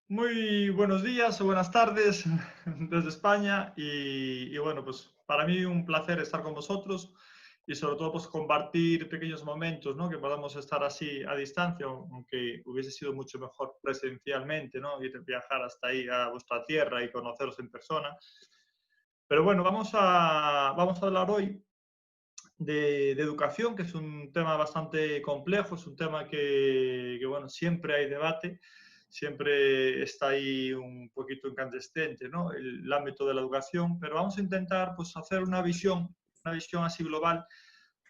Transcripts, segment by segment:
Muy buenos días o buenas tardes desde España bueno, pues para mí un placer estar con vosotros y sobre todo pues compartir pequeños momentos, ¿no? Que podamos estar así a distancia, aunque hubiese sido mucho mejor presencialmente, ¿no? Ir viajar hasta ahí a vuestra tierra y conoceros en persona. Pero bueno, vamos a hablar hoy de educación, que es un tema bastante complejo, es un tema bueno, siempre hay debate, siempre está ahí un poquito incandescente, ¿no? El ámbito de la educación, pero vamos a intentar pues, hacer una visión así global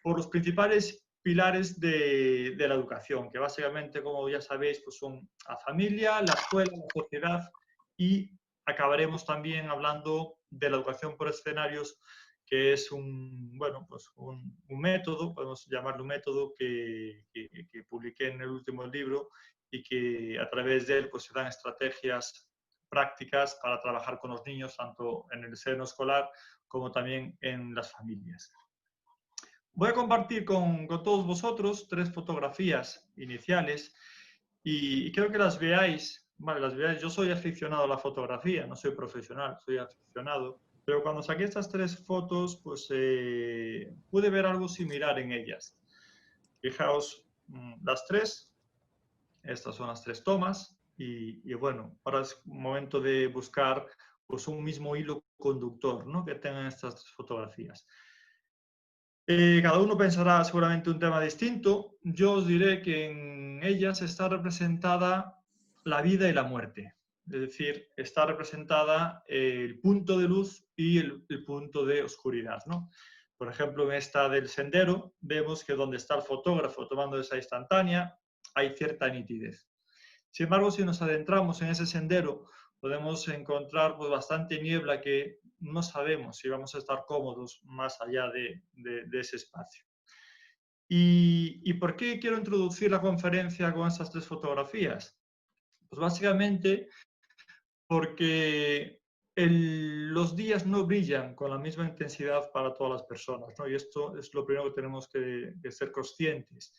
por los principales pilares de la educación, que básicamente, como ya sabéis, pues son la familia, la escuela, la sociedad y acabaremos también hablando de la educación por escenarios, que es bueno, pues un método, podemos llamarlo un método que publiqué en el último libro y que a través de él pues, se dan estrategias prácticas para trabajar con los niños, tanto en el seno escolar como también en las familias. Voy a compartir con todos vosotros tres fotografías iniciales y quiero que las veáis. Vale, las veáis. Yo soy aficionado a la fotografía, no soy profesional, soy aficionado. Pero cuando saqué estas tres fotos, pues pude ver algo similar en ellas. Fijaos, las tres, estas son las tres tomas bueno, ahora es momento de buscar pues un mismo hilo conductor, ¿no? Que tengan estas tres fotografías. Cada uno pensará seguramente un tema distinto. Yo os diré que en ellas está representada la vida y la muerte. Es decir, está representada el punto de luz y el punto de oscuridad, ¿no? Por ejemplo, en esta del sendero, vemos que donde está el fotógrafo tomando esa instantánea, hay cierta nitidez. Sin embargo, si nos adentramos en ese sendero, podemos encontrar pues, bastante niebla que no sabemos si vamos a estar cómodos más allá de ese espacio. ¿Y por qué quiero introducir la conferencia con estas tres fotografías? Pues básicamente porque los días no brillan con la misma intensidad para todas las personas, ¿no? Y esto es lo primero que tenemos que ser conscientes.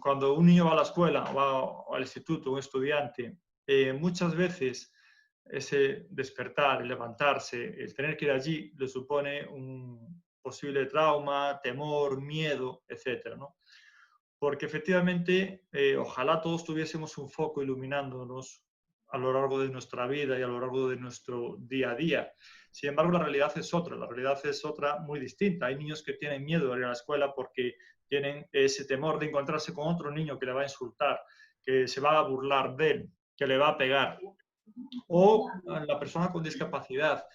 Cuando un niño va a la escuela, va al instituto, un estudiante, muchas veces ese despertar, el levantarse, el tener que ir allí, le supone un posible trauma, temor, miedo, etcétera, ¿no? Porque efectivamente, ojalá todos tuviésemos un foco iluminándonos a lo largo de nuestra vida y a lo largo de nuestro día a día. Sin embargo, la realidad es otra muy distinta. Hay niños que tienen miedo de ir a la escuela porque tienen ese temor de encontrarse con otro niño que le va a insultar, que se va a burlar de él, que le va a pegar. O la persona con discapacidad,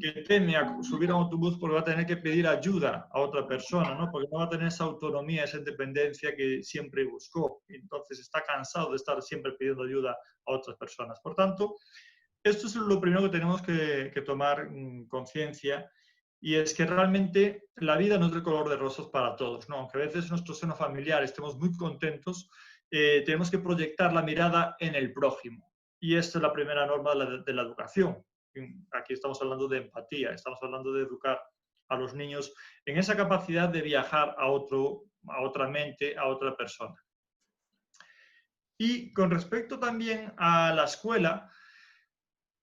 que teme a subir a un autobús porque va a tener que pedir ayuda a otra persona, ¿no? Porque no va a tener esa autonomía, esa independencia que siempre buscó. Entonces está cansado de estar siempre pidiendo ayuda a otras personas. Por tanto, esto es lo primero que tenemos que tomar conciencia, y es que realmente la vida no es de color de rosas para todos, ¿no? Aunque a veces en nuestro seno familiar estemos muy contentos, tenemos que proyectar la mirada en el prójimo. Y esta es la primera norma de la educación. Aquí estamos hablando de empatía, estamos hablando de educar a los niños en esa capacidad de viajar a otra mente, a otra persona. Y con respecto también a la escuela,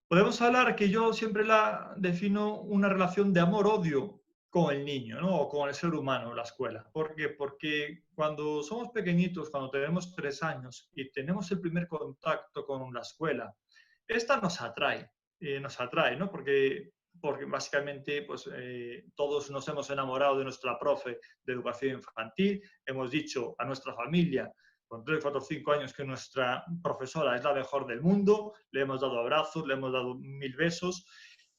podemos hablar que yo siempre la defino una relación de amor-odio con el niño, ¿no? O con el ser humano, la escuela. ¿Por qué? Porque cuando somos pequeñitos, cuando tenemos 3 años y tenemos el primer contacto con la escuela, esta nos atrae, ¿no? Porque básicamente pues, todos nos hemos enamorado de nuestra profe de educación infantil, hemos dicho a nuestra familia con 3, 4, 5 años que nuestra profesora es la mejor del mundo, le hemos dado abrazos, le hemos dado 1000 besos,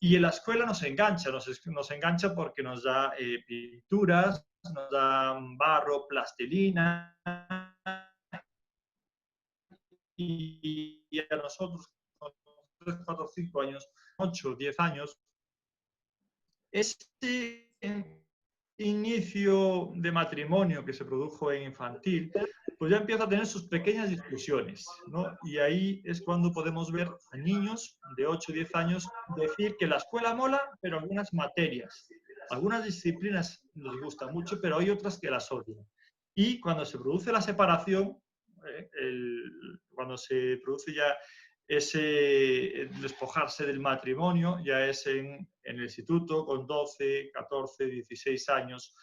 y en la escuela nos engancha porque nos da pinturas, nos da barro, plastilina, y a nosotros con 3, 4, 5 años, 8, 10 años, ese inicio de matrimonio que se produjo en infantil, pues ya empieza a tener sus pequeñas discusiones, ¿no? Y ahí es cuando podemos ver a niños de 8 o 10 años decir que la escuela mola, pero algunas materias, algunas disciplinas les gustan mucho, pero hay otras que las odian. Y cuando se produce la separación, cuando se produce ya ese despojarse del matrimonio ya es en el instituto con 12, 14, 16 años,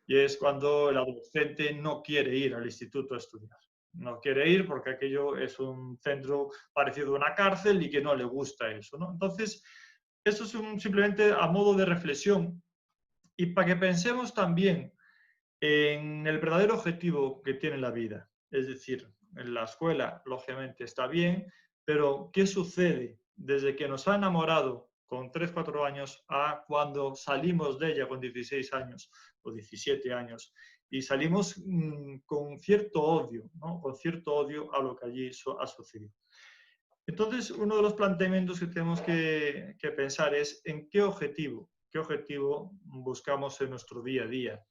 y es cuando el adolescente no quiere ir al instituto a estudiar. No quiere ir porque aquello es un centro parecido a una cárcel y que no le gusta eso, ¿no? Entonces, eso es simplemente a modo de reflexión y para que pensemos también en el verdadero objetivo que tiene la vida. Es decir, en la escuela, lógicamente, está bien, pero ¿qué sucede desde que nos ha enamorado con 3 4 años a cuando salimos de ella con 16 años o 17 años y salimos con cierto odio, ¿no? Con cierto odio a lo que allí ha sucedido? Entonces, uno de los planteamientos que tenemos que pensar es en qué objetivo buscamos en nuestro día a día.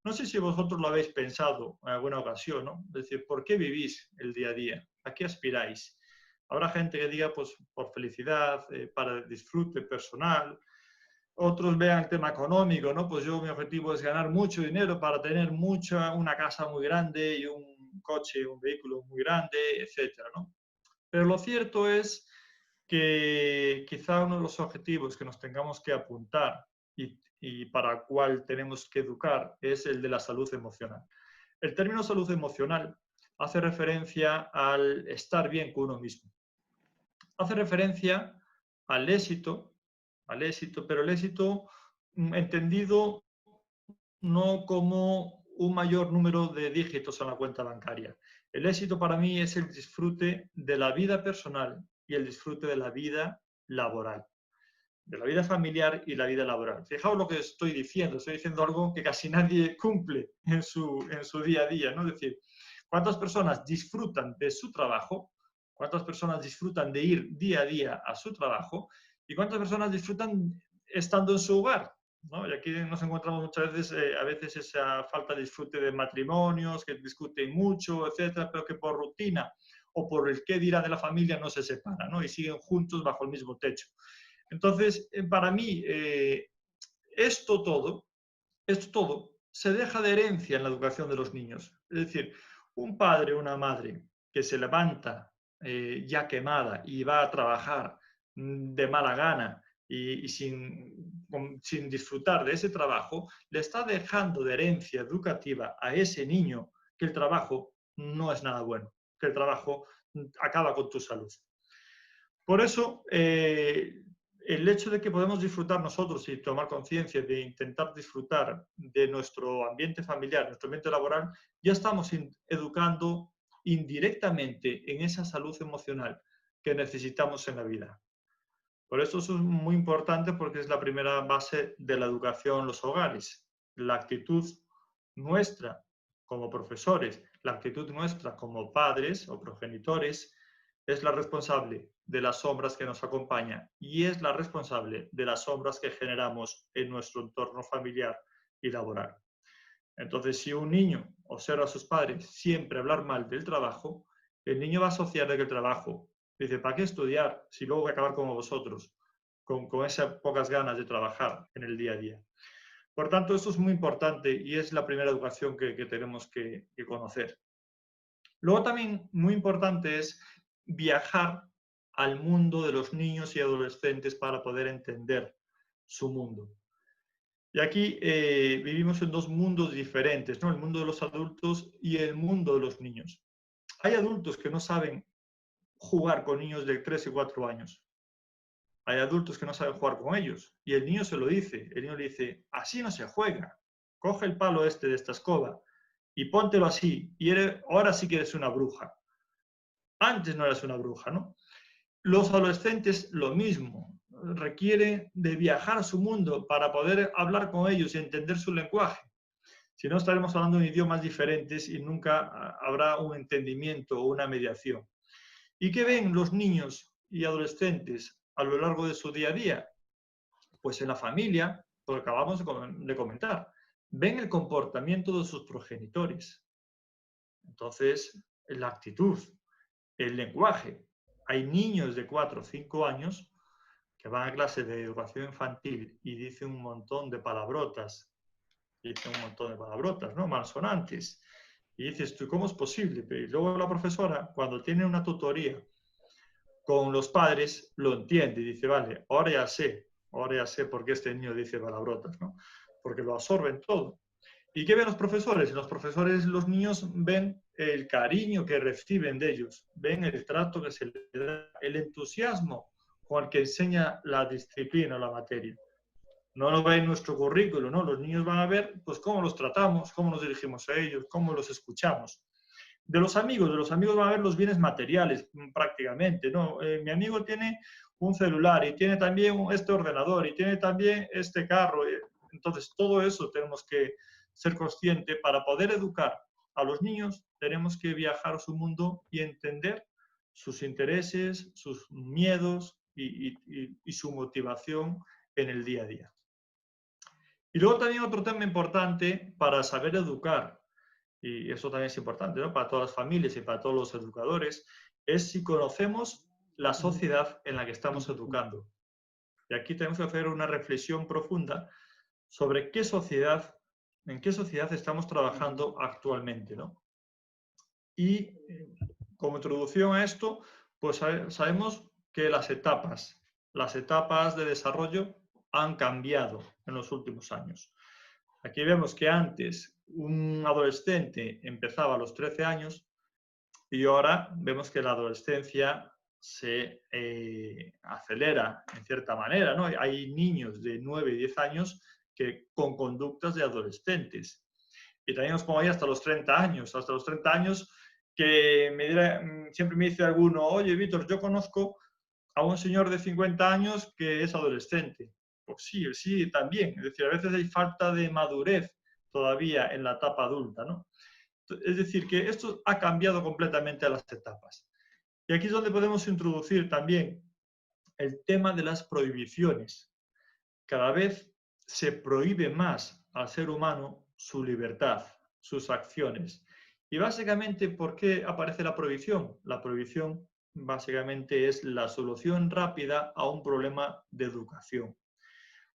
No sé si vosotros lo habéis pensado en alguna ocasión, ¿no? Es decir, ¿por qué vivís el día a día? ¿A qué aspiráis? Habrá gente que diga, pues, por felicidad, para disfrute personal. Otros vean el tema económico, ¿no? Pues yo, mi objetivo es ganar mucho dinero para tener una casa muy grande y un coche, un vehículo muy grande, etcétera, ¿no? Pero lo cierto es que quizá uno de los objetivos que nos tengamos que apuntar y para el cual tenemos que educar es el de la salud emocional. El término salud emocional hace referencia al estar bien con uno mismo. Hace referencia al éxito, pero el éxito entendido no como un mayor número de dígitos en la cuenta bancaria. El éxito para mí es el disfrute de la vida personal y el disfrute de la vida laboral, de la vida familiar y la vida laboral. Fijaos lo que estoy diciendo algo que casi nadie cumple en su día a día, ¿no? Es decir, ¿cuántas personas disfrutan de su trabajo? ¿Cuántas personas disfrutan de ir día a día a su trabajo? ¿Y cuántas personas disfrutan estando en su hogar? ¿No? Y aquí nos encontramos muchas veces, a veces esa falta de disfrute de matrimonios, que discuten mucho, etcétera, pero que por rutina o por el qué dirá de la familia no se separan, ¿no? Y siguen juntos bajo el mismo techo. Entonces, para mí, esto todo se deja de herencia en la educación de los niños. Es decir, un padre o una madre que se levanta ya quemada y va a trabajar de mala gana y sin disfrutar de ese trabajo, le está dejando de herencia educativa a ese niño que el trabajo no es nada bueno, que el trabajo acaba con tu salud. Por eso, el hecho de que podemos disfrutar nosotros y tomar conciencia de intentar disfrutar de nuestro ambiente familiar, nuestro ambiente laboral, ya estamos educando indirectamente en esa salud emocional que necesitamos en la vida. Por eso es muy importante porque es la primera base de la educación en los hogares. La actitud nuestra como profesores, la actitud nuestra como padres o progenitores es la responsable de las sombras que nos acompañan y es la responsable de las sombras que generamos en nuestro entorno familiar y laboral. Entonces, si un niño observa a sus padres siempre hablar mal del trabajo, el niño va a asociar de que el trabajo, dice, ¿para qué estudiar si luego voy a acabar como vosotros, con esas pocas ganas de trabajar en el día a día? Por tanto, esto es muy importante y es la primera educación que tenemos que conocer. Luego también muy importante es viajar al mundo de los niños y adolescentes para poder entender su mundo. Y aquí vivimos en dos mundos diferentes, ¿no? El mundo de los adultos y el mundo de los niños. Hay adultos que no saben jugar con niños de 3 y 4 años. Hay adultos que no saben jugar con ellos. Y el niño se lo dice. El niño le dice, así no se juega. Coge el palo este de esta escoba y póntelo así. Y ahora sí que eres una bruja. Antes no eras una bruja, ¿no? Los adolescentes, lo mismo. Requieren de viajar a su mundo para poder hablar con ellos y entender su lenguaje. Si no, estaremos hablando en idiomas diferentes y nunca habrá un entendimiento o una mediación. ¿Y qué ven los niños y adolescentes a lo largo de su día a día? Pues en la familia, lo que acabamos de comentar, ven el comportamiento de sus progenitores. Entonces, la actitud, el lenguaje. Hay niños de 4 o 5 años que van a clase de educación infantil y dicen un montón de palabrotas, ¿no? Malsonantes. Y dices tú, ¿cómo es posible? Pero luego la profesora, cuando tiene una tutoría con los padres, lo entiende y dice, vale, ahora ya sé por qué este niño dice palabrotas, ¿no? Porque lo absorben todo. ¿Y qué ven los profesores? Los profesores, los niños ven el cariño que reciben de ellos, ven el trato que se les da, el entusiasmo con el que enseña la disciplina o la materia. No lo ven en nuestro currículo, ¿no? Los niños van a ver pues cómo los tratamos, cómo nos dirigimos a ellos, cómo los escuchamos. De los amigos van a ver los bienes materiales prácticamente, ¿no? Mi amigo tiene un celular y tiene también este ordenador y tiene también este carro. Entonces, todo eso tenemos que ser conscientes. Para poder educar a los niños, tenemos que viajar a su mundo y entender sus intereses, sus miedos y su motivación en el día a día. Y luego también otro tema importante para saber educar, y eso también es importante, ¿no? Para todas las familias y para todos los educadores, es si conocemos la sociedad en la que estamos educando. Y aquí tenemos que hacer una reflexión profunda sobre en qué sociedad estamos trabajando actualmente, ¿no? Y como introducción a esto, pues sabemos que las etapas de desarrollo han cambiado en los últimos años. Aquí vemos que antes un adolescente empezaba a los 13 años y ahora vemos que la adolescencia se acelera en cierta manera, ¿no? Hay niños de 9 y 10 años que con conductas de adolescentes. Y tenemos como ahí hasta los 30 años, que siempre me dice alguno, oye, Víctor, yo conozco a un señor de 50 años que es adolescente. Pues sí, sí, también. Es decir, a veces hay falta de madurez todavía en la etapa adulta, ¿no? Es decir, que esto ha cambiado completamente a las etapas. Y aquí es donde podemos introducir también el tema de las prohibiciones. Cada vez se prohíbe más al ser humano su libertad, sus acciones. Y básicamente, ¿por qué aparece la prohibición? La prohibición básicamente es la solución rápida a un problema de educación.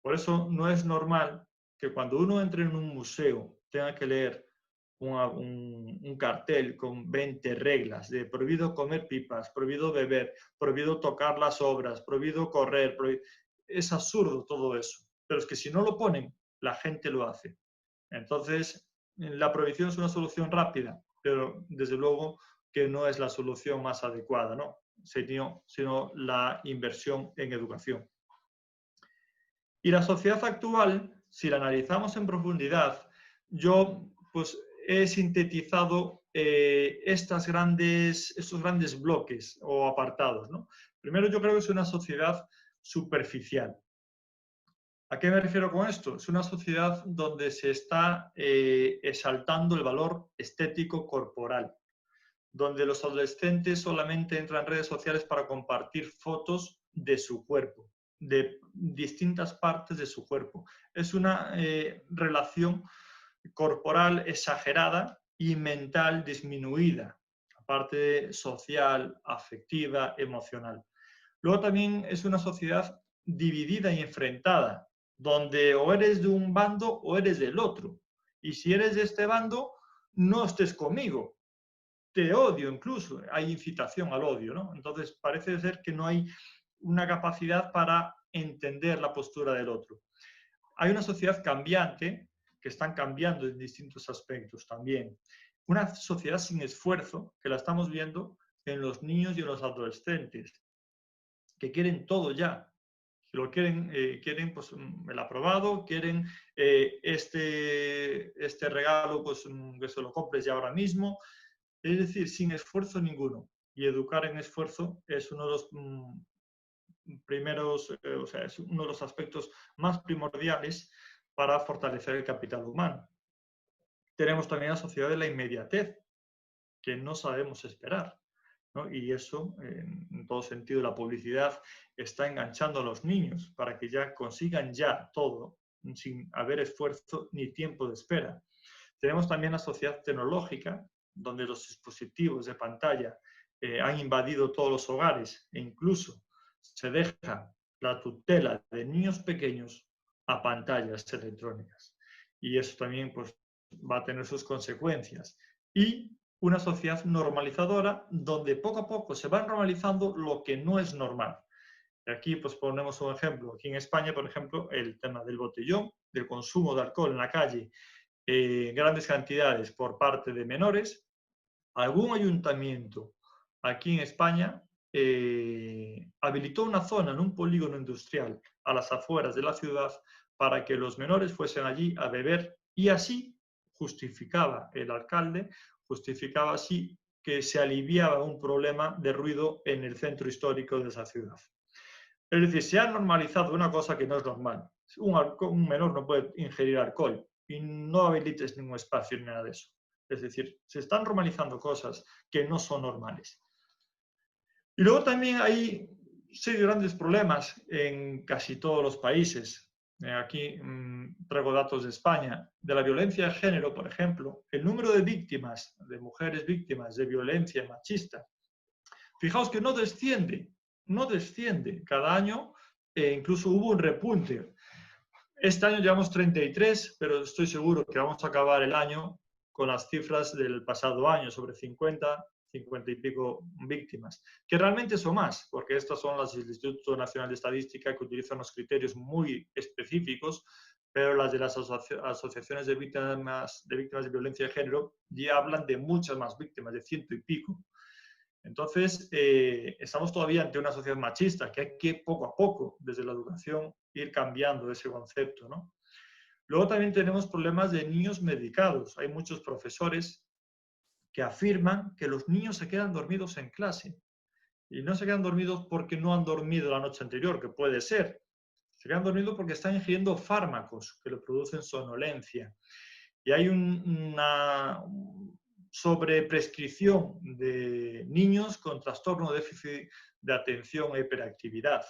Por eso no es normal que cuando uno entre en un museo tenga que leer un cartel con 20 reglas de prohibido comer pipas, prohibido beber, prohibido tocar las obras, prohibido correr. Es absurdo todo eso. Pero es que si no lo ponen, la gente lo hace. Entonces, la prohibición es una solución rápida, pero desde luego que no es la solución más adecuada, ¿no? Sino la inversión en educación. Y la sociedad actual, si la analizamos en profundidad, yo pues he sintetizado estos grandes bloques o apartados, ¿no? Primero, yo creo que es una sociedad superficial. ¿A qué me refiero con esto? Es una sociedad donde se está exaltando el valor estético corporal, donde los adolescentes solamente entran en redes sociales para compartir fotos de su cuerpo, de distintas partes de su cuerpo. Es una relación corporal exagerada y mental disminuida, aparte social, afectiva, emocional. Luego también es una sociedad dividida y enfrentada, donde o eres de un bando o eres del otro. Y si eres de este bando, no estés conmigo, te odio incluso, hay incitación al odio, ¿no? Entonces parece ser que no hay una capacidad para entender la postura del otro. Hay una sociedad cambiante que están cambiando en distintos aspectos también. Una sociedad sin esfuerzo, que la estamos viendo en los niños y en los adolescentes, que quieren todo ya. Lo quieren pues, el aprobado, quieren este regalo, pues que se lo compres ya ahora mismo. Es decir, sin esfuerzo ninguno. Y educar en esfuerzo es uno de los primeros, o sea, es uno de los aspectos más primordiales para fortalecer el capital humano. Tenemos también la sociedad de la inmediatez, que no sabemos esperar, ¿no? Y eso, en todo sentido, la publicidad está enganchando a los niños para que ya consigan ya todo, sin haber esfuerzo ni tiempo de espera. Tenemos también la sociedad tecnológica, donde los dispositivos de pantalla han invadido todos los hogares e incluso se deja la tutela de niños pequeños a pantallas electrónicas. Y eso también pues, va a tener sus consecuencias. Y una sociedad normalizadora donde poco a poco se va normalizando lo que no es normal. Aquí pues ponemos un ejemplo. Aquí en España, por ejemplo, el tema del botellón, del consumo de alcohol en la calle en grandes cantidades por parte de menores. Algún ayuntamiento aquí en España habilitó una zona en un polígono industrial a las afueras de la ciudad para que los menores fuesen allí a beber y así justificaba el alcalde, justificaba así que se aliviaba un problema de ruido en el centro histórico de esa ciudad. Es decir, se ha normalizado una cosa que no es normal. Un menor no puede ingerir alcohol y no habilites ningún espacio ni nada de eso. Es decir, se están normalizando cosas que no son normales. Y luego también hay grandes problemas en casi todos los países. Aquí traigo datos de España. De la violencia de género, por ejemplo, el número de víctimas, de mujeres víctimas de violencia machista, fijaos que no desciende cada año, incluso hubo un repunte. Este año llevamos 33, pero estoy seguro que vamos a acabar el año con las cifras del pasado año, sobre 50 y pico víctimas, que realmente son más, porque estas son las del Instituto Nacional de Estadística, que utilizan unos criterios muy específicos, pero las de las asociaciones de víctimas de violencia de género ya hablan de muchas más víctimas, de 100 y pico. Entonces, estamos todavía ante una sociedad machista que hay que poco a poco, desde la educación, ir cambiando ese concepto, ¿no? Luego también tenemos problemas de niños medicados. Hay muchos profesores que afirman que los niños se quedan dormidos en clase. Y no se quedan dormidos porque no han dormido la noche anterior, que puede ser. Se quedan dormidos porque están ingiriendo fármacos que le producen somnolencia. Y hay una sobreprescripción de niños con trastorno de déficit de atención e hiperactividad,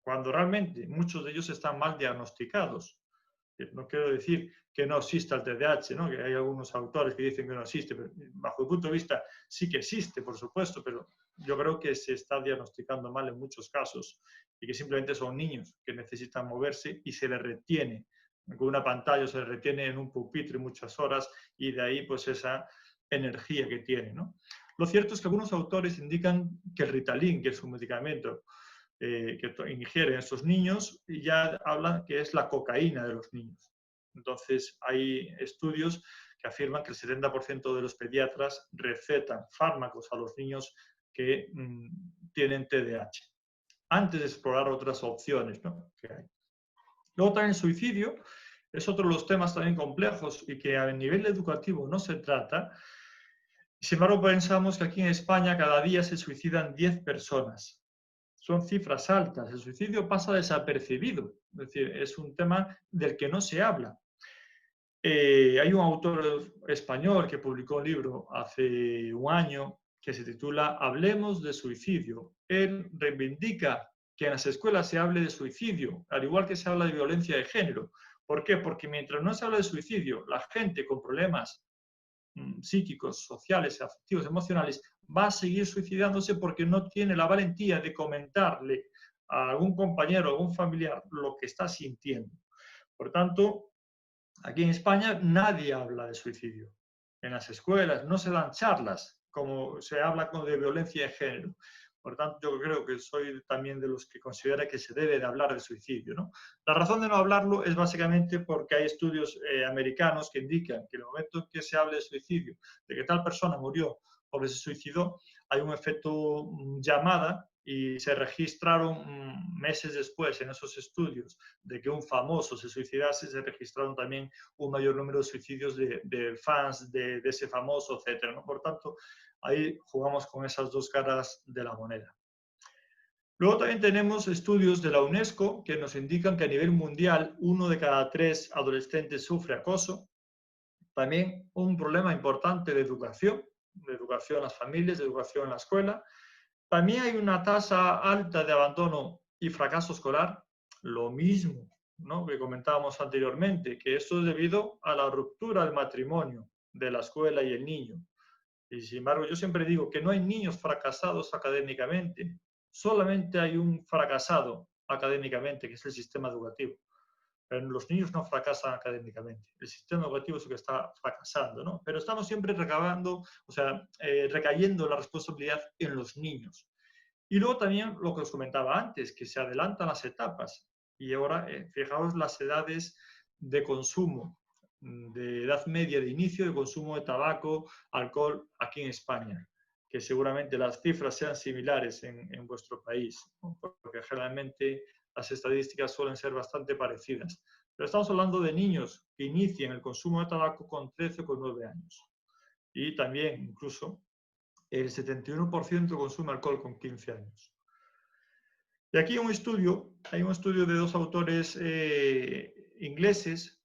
cuando realmente muchos de ellos están mal diagnosticados. No quiero decir que no exista el TDAH, ¿no? Que hay algunos autores que dicen que no existe, pero bajo mi punto de vista sí que existe, por supuesto, pero yo creo que se está diagnosticando mal en muchos casos y que simplemente son niños que necesitan moverse y se les retiene con una pantalla, se les retiene en un pupitre muchas horas y de ahí pues esa energía que tiene, ¿no? Lo cierto es que algunos autores indican que el Ritalin, que es un medicamento que ingieren estos niños, ya hablan que es la cocaína de los niños. Entonces, hay estudios que afirman que el 70% de los pediatras recetan fármacos a los niños que tienen TDAH, antes de explorar otras opciones, ¿no? que hay. Luego también el suicidio es otro de los temas también complejos y que a nivel educativo no se trata. Sin embargo, pensamos que aquí en España cada día se suicidan 10 personas. Son cifras altas. El suicidio pasa desapercibido. Es decir, es un tema del que no se habla. Hay un autor español que publicó un libro hace un año que se titula Hablemos de suicidio. Él reivindica que en las escuelas se hable de suicidio, al igual que se habla de violencia de género. ¿Por qué? Porque mientras no se habla de suicidio, la gente con problemas psíquicos, sociales, afectivos, emocionales, va a seguir suicidándose porque no tiene la valentía de comentarle a algún compañero, a algún familiar lo que está sintiendo. Por tanto, aquí en España nadie habla de suicidio. En las escuelas no se dan charlas como se habla de violencia de género. Por tanto, yo creo que soy también de los que considera que se debe de hablar de suicidio, ¿no? La razón de no hablarlo es básicamente porque hay estudios americanos que indican que en el momento en que se hable de suicidio, de que tal persona murió porque se suicidó, hay un efecto llamada y se registraron meses después en esos estudios de que un famoso se suicidase, se registraron también un mayor número de suicidios de fans de ese famoso, etc., ¿no? Por tanto, ahí jugamos con esas dos caras de la moneda. Luego también tenemos estudios de la UNESCO que nos indican que a nivel mundial 1 de cada 3 adolescentes sufre acoso. También un problema importante de educación en las familias, de educación en la escuela. También hay una tasa alta de abandono y fracaso escolar. Lo mismo, ¿no?, que comentábamos anteriormente, que esto es debido a la ruptura del matrimonio de la escuela y el niño. Y sin embargo, yo siempre digo que no hay niños fracasados académicamente, solamente hay un fracasado académicamente, que es el sistema educativo. Pero los niños no fracasan académicamente. El sistema educativo es el que está fracasando, ¿no? Pero estamos siempre recayendo la responsabilidad en los niños. Y luego también lo que os comentaba antes, que se adelantan las etapas. Y ahora, fijaos las edades de consumo, de edad media de inicio de consumo de tabaco, alcohol aquí en España, que seguramente las cifras sean similares en vuestro país, ¿no? Porque generalmente las estadísticas suelen ser bastante parecidas. Pero estamos hablando de niños que inician el consumo de tabaco con 13 o con 9 años. Y también, incluso, el 71% consume alcohol con 15 años. Y aquí hay un estudio de dos autores ingleses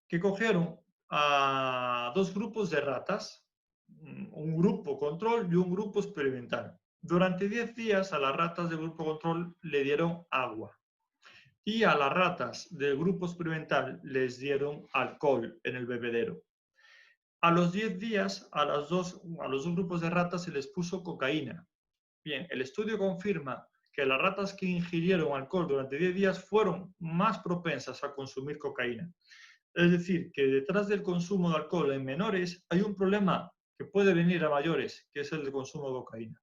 que cogieron a dos grupos de ratas, un grupo control y un grupo experimental. Durante 10 días a las ratas del grupo control le dieron agua y a las ratas del grupo experimental les dieron alcohol en el bebedero. A los 10 días a los dos grupos de ratas se les puso cocaína. Bien, el estudio confirma que las ratas que ingirieron alcohol durante 10 días fueron más propensas a consumir cocaína. Es decir, que detrás del consumo de alcohol en menores hay un problema que puede venir a mayores, que es el de consumo de cocaína.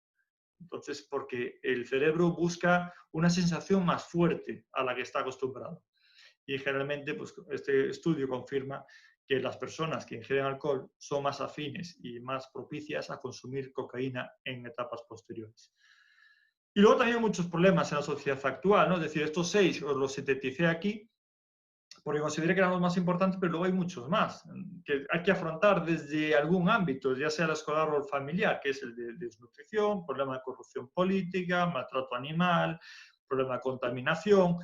Entonces, porque el cerebro busca una sensación más fuerte a la que está acostumbrado. Y generalmente, pues, este estudio confirma que las personas que ingieren alcohol son más afines y más propicias a consumir cocaína en etapas posteriores. Y luego también hay muchos problemas en la sociedad actual, ¿no? Es decir, estos 6 os los sinteticé aquí porque consideré que eran los más importantes, pero luego hay muchos más que hay que afrontar desde algún ámbito, ya sea el escolar o el familiar, que es el de desnutrición, problema de corrupción política, maltrato animal, problema de contaminación.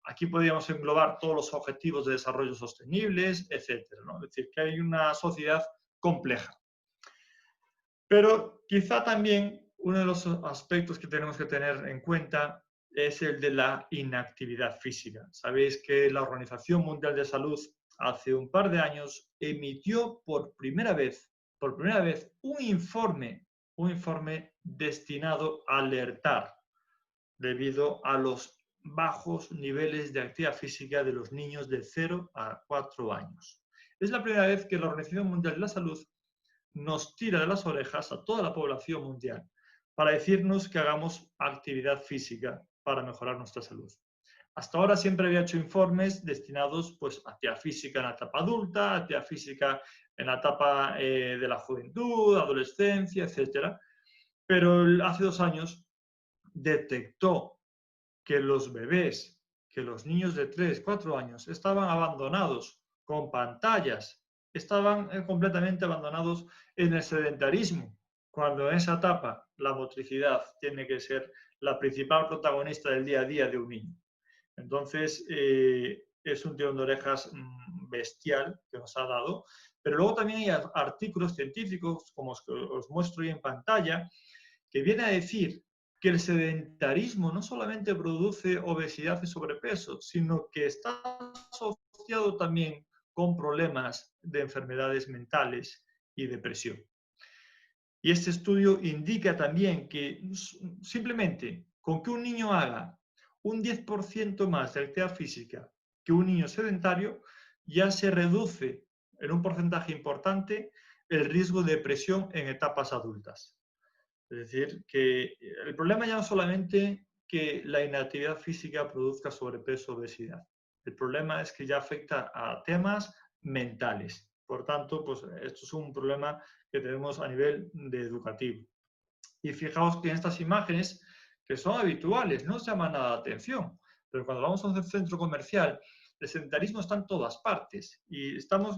Aquí podríamos englobar todos los objetivos de desarrollo sostenibles, etcétera, ¿no? Es decir, que hay una sociedad compleja. Pero quizá también uno de los aspectos que tenemos que tener en cuenta es el de la inactividad física. Sabéis que la Organización Mundial de Salud hace un par de años emitió por primera vez un informe destinado a alertar debido a los bajos niveles de actividad física de los niños de 0 a 4 años. Es la primera vez que la Organización Mundial de la Salud nos tira de las orejas a toda la población mundial para decirnos que hagamos actividad física para mejorar nuestra salud. Hasta ahora siempre había hecho informes destinados pues, a actividad física en la etapa adulta, actividad física en la etapa de la juventud, adolescencia, etc. Pero hace 2 años detectó que los bebés, que los niños de 3, 4 años estaban abandonados con pantallas, estaban completamente abandonados en el sedentarismo, cuando en esa etapa la motricidad tiene que ser la principal protagonista del día a día de un niño. Entonces, es un tirón de orejas bestial que nos ha dado, pero luego también hay artículos científicos, como os muestro hoy en pantalla, que viene a decir que el sedentarismo no solamente produce obesidad y sobrepeso, sino que está asociado también con problemas de enfermedades mentales y depresión. Y este estudio indica también que simplemente con que un niño haga un 10% más de actividad física que un niño sedentario, ya se reduce en un porcentaje importante el riesgo de depresión en etapas adultas. Es decir, que el problema ya no es solamente que la inactividad física produzca sobrepeso o obesidad. El problema es que ya afecta a temas mentales. Por tanto, pues esto es un problema que tenemos a nivel de educativo. Y fijaos que en estas imágenes, que son habituales, no se llama nada la atención, pero cuando vamos a un centro comercial, el sedentarismo está en todas partes y estamos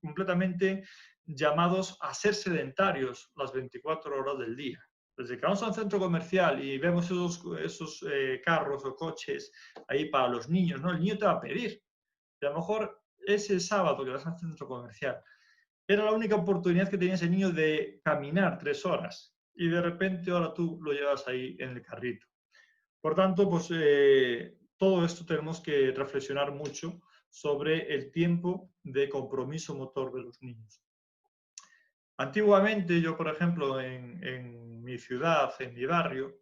completamente llamados a ser sedentarios las 24 horas del día. Desde que vamos a un centro comercial y vemos esos carros o coches ahí para los niños, ¿no? El niño te va a pedir. Y a lo mejor ese sábado que vas al centro comercial era la única oportunidad que tenía ese niño de caminar 3 horas y de repente ahora tú lo llevas ahí en el carrito. Por tanto, pues todo esto tenemos que reflexionar mucho sobre el tiempo de compromiso motor de los niños. Antiguamente, yo, por ejemplo, en mi ciudad, en mi barrio,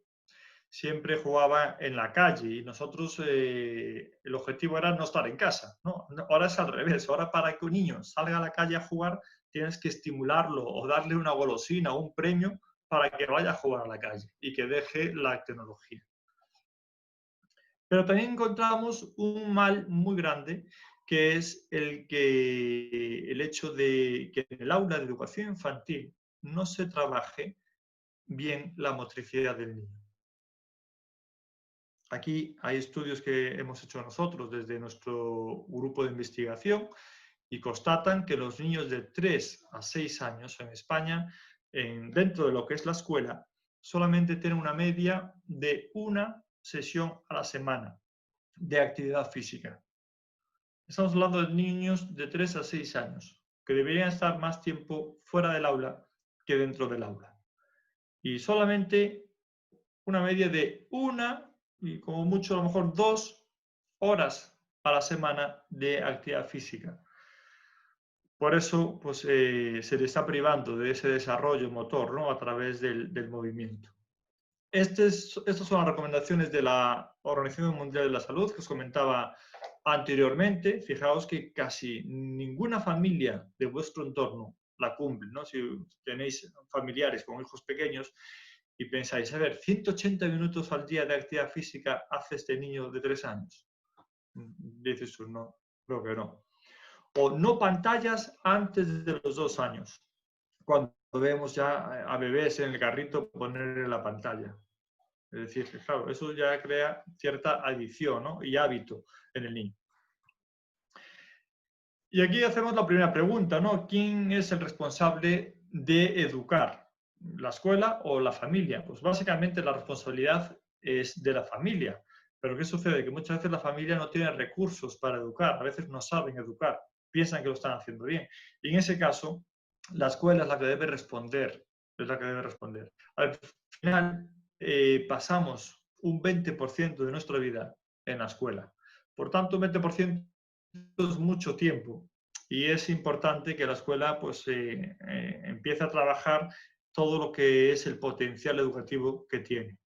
siempre jugaba en la calle y nosotros el objetivo era no estar en casa, ¿no? Ahora es al revés, ahora para que un niño salga a la calle a jugar tienes que estimularlo o darle una golosina o un premio para que vaya a jugar a la calle y que deje la tecnología. Pero también encontramos un mal muy grande, que es el hecho de que en el aula de educación infantil no se trabaje bien la motricidad del niño. Aquí hay estudios que hemos hecho nosotros desde nuestro grupo de investigación y constatan que los niños de 3 a 6 años en España, dentro de lo que es la escuela, solamente tienen una media de una sesión a la semana de actividad física. Estamos hablando de niños de 3 a 6 años, que deberían estar más tiempo fuera del aula que dentro del aula. Y solamente una media de una, y como mucho a lo mejor 2 horas a la semana de actividad física. Por eso pues, se le está privando de ese desarrollo motor, ¿no? A través del movimiento. Estas son las recomendaciones de la Organización Mundial de la Salud que os comentaba anteriormente. Fijaos que casi ninguna familia de vuestro entorno la cumple, ¿no? Si tenéis familiares con hijos pequeños y pensáis, a ver, 180 minutos al día de actividad física hace este niño de 3 años. Dices tú, no, creo que no. O no pantallas antes de los 2 años, cuando vemos ya a bebés en el carrito poner la pantalla. Es decir, que claro, eso ya crea cierta adicción, ¿no? Y hábito en el niño. Y aquí hacemos la primera pregunta, ¿no? ¿Quién es el responsable de educar? ¿La escuela o la familia? Pues básicamente la responsabilidad es de la familia. Pero ¿qué sucede? Que muchas veces la familia no tiene recursos para educar, a veces no saben educar, piensan que lo están haciendo bien. Y en ese caso, la escuela es la que debe responder, es la que debe responder. Al final, pasamos un 20% de nuestra vida en la escuela. Por tanto, un 20% es mucho tiempo y es importante que la escuela pues, empiece a trabajar todo lo que es el potencial educativo que tiene.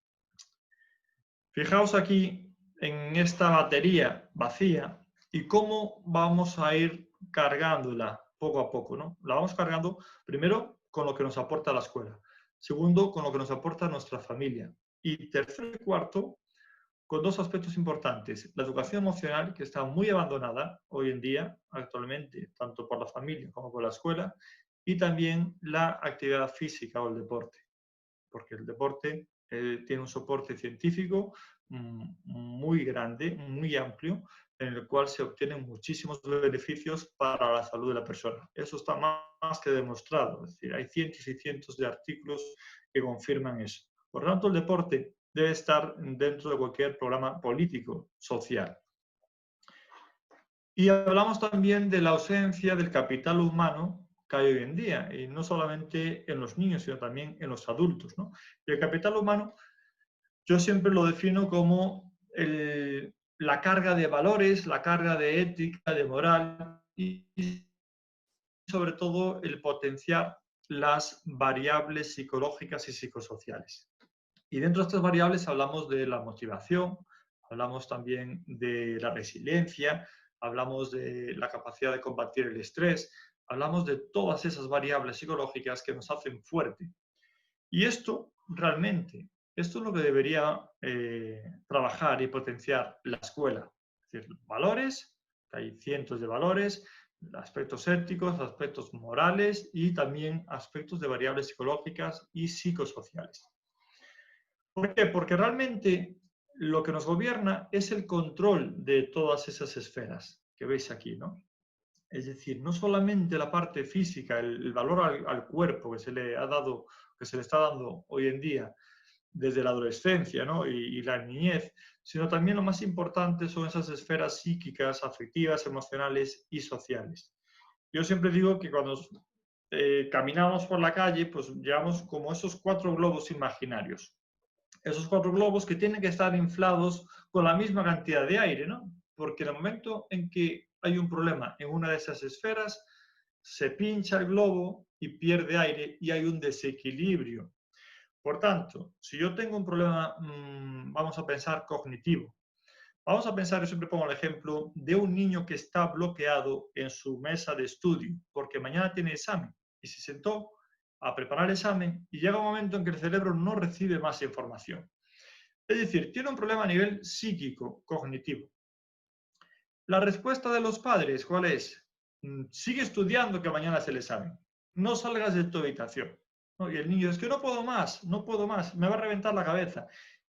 Fijaos aquí en esta batería vacía y cómo vamos a ir cargándola poco a poco, ¿no? La vamos cargando primero con lo que nos aporta la escuela, segundo con lo que nos aporta nuestra familia y tercero y cuarto con dos aspectos importantes. La educación emocional, que está muy abandonada hoy en día, actualmente, tanto por la familia como por la escuela, y también la actividad física o el deporte, porque el deporte tiene un soporte científico muy grande, muy amplio, en el cual se obtienen muchísimos beneficios para la salud de la persona. Eso está más que demostrado, es decir, hay cientos y cientos de artículos que confirman eso. Por lo tanto, el deporte debe estar dentro de cualquier programa político, social. Y hablamos también de la ausencia del capital humano que hay hoy en día, y no solamente en los niños, sino también en los adultos, ¿no? Y el capital humano yo siempre lo defino como la carga de valores, la carga de ética, de moral y sobre todo el potenciar las variables psicológicas y psicosociales. Y dentro de estas variables hablamos de la motivación, hablamos también de la resiliencia, hablamos de la capacidad de combatir el estrés, hablamos de todas esas variables psicológicas que nos hacen fuerte. Y esto realmente, esto es lo que debería trabajar y potenciar la escuela. Es decir, valores, hay cientos de valores, aspectos éticos, aspectos morales y también aspectos de variables psicológicas y psicosociales. ¿Por qué? Porque realmente lo que nos gobierna es el control de todas esas esferas que veis aquí, ¿no? Es decir, no solamente la parte física, el valor al cuerpo que se le ha dado, que se le está dando hoy en día desde la adolescencia, ¿no? y la niñez, sino también lo más importante son esas esferas psíquicas, afectivas, emocionales y sociales. Yo siempre digo que cuando caminamos por la calle, pues llevamos como esos 4 globos imaginarios. Esos 4 globos que tienen que estar inflados con la misma cantidad de aire, ¿no? Porque en el momento en que hay un problema en una de esas esferas, se pincha el globo y pierde aire y hay un desequilibrio. Por tanto, si yo tengo un problema, vamos a pensar cognitivo, vamos a pensar, yo siempre pongo el ejemplo de un niño que está bloqueado en su mesa de estudio porque mañana tiene examen y se sentó a preparar el examen y llega un momento en que el cerebro no recibe más información. Es decir, tiene un problema a nivel psíquico, cognitivo. La respuesta de los padres, ¿cuál es? Sigue estudiando que mañana es el examen. No salgas de tu habitación. ¿No? Y el niño, es que no puedo más, no puedo más, me va a reventar la cabeza.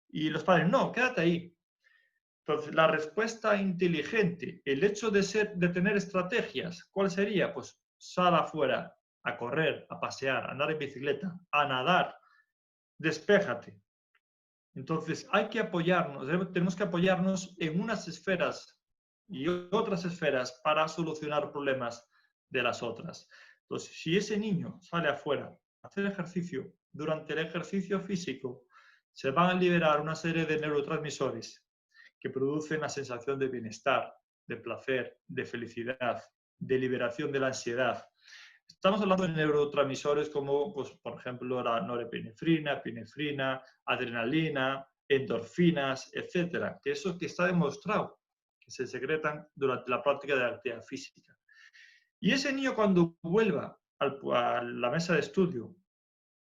Y los padres, no, quédate ahí. Entonces, la respuesta inteligente, el hecho de tener estrategias, ¿cuál sería? Pues sal afuera a correr, a pasear, a andar en bicicleta, a nadar, despéjate. Entonces, hay que apoyarnos, tenemos que apoyarnos en unas esferas y otras esferas para solucionar problemas de las otras. Entonces, si ese niño sale afuera a hacer ejercicio, durante el ejercicio físico se van a liberar una serie de neurotransmisores que producen la sensación de bienestar, de placer, de felicidad, de liberación de la ansiedad. Estamos hablando de neurotransmisores como, pues, por ejemplo, la norepinefrina, epinefrina, adrenalina, endorfinas, etcétera, que eso que está demostrado que se secretan durante la práctica de la actividad física. Y ese niño cuando vuelva a la mesa de estudio,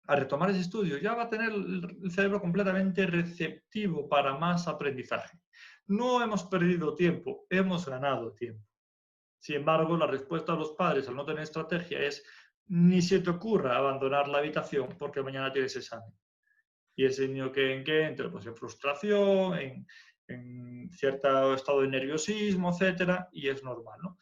a retomar ese estudio, ya va a tener el cerebro completamente receptivo para más aprendizaje. No hemos perdido tiempo, hemos ganado tiempo. Sin embargo, la respuesta de los padres al no tener estrategia es ni se te ocurra abandonar la habitación porque mañana tienes examen. Y ese niño que entra pues, en frustración, en cierto estado de nerviosismo, etcétera, y es normal, ¿no?